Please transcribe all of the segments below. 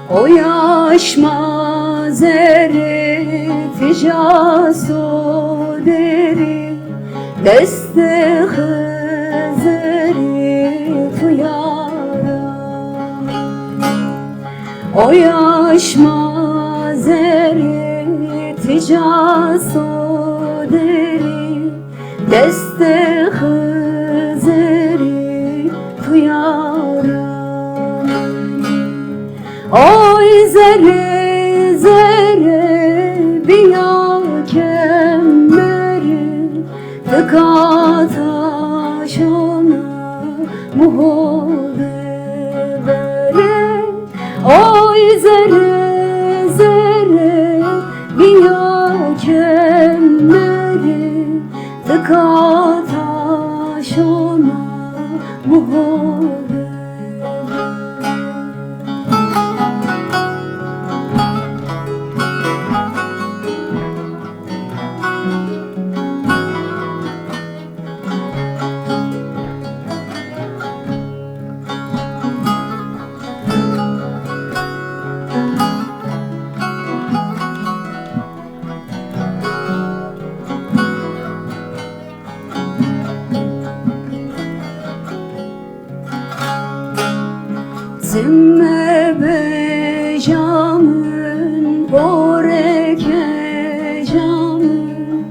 O yaşmaz ticası deri deste Hızır'ı tuyara. O yaşmaz ticası deri deste Hızır'ı tuyara. Oy zerre zerre biya kemmeri tıkata şona muhode vere. Oy zerre zerre biya kemmeri tıkata şona muhode. Zimme bejamın boreke camın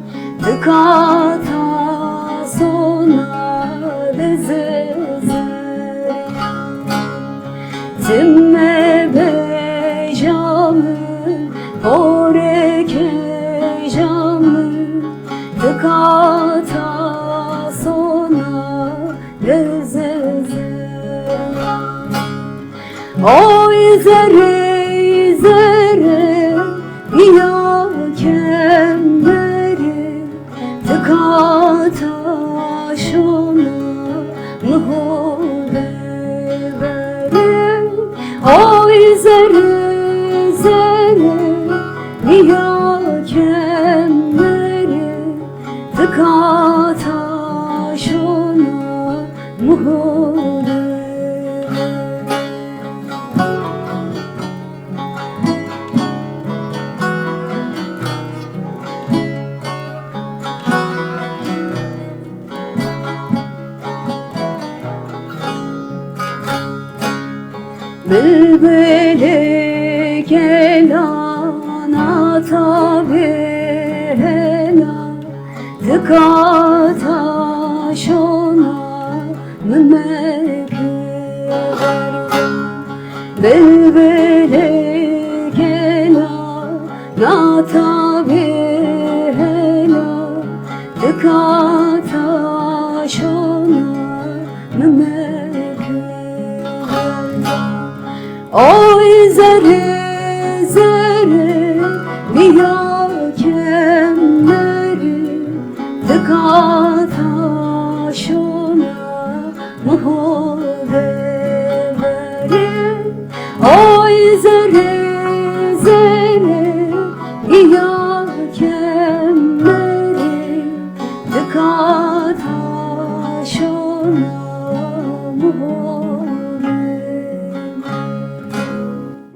tıkata sona lezeze. Zimme bejamın boreke camın tıkata sona lezeze. Oy zerre zerre biya kemmeri tıkata şona muhode vere. Oy zerre zerre biya kemmeri tıkata şona muhode. Bülbülü gelana tabihena tıkata şona mümekler. Bülbülü gelana tabihena tıkata şona mümekler. Oy zerre zerre biya kemmeri tıkata şona muhode vere. Oy zerre zerre biya kemmeri tıkata şona muhode.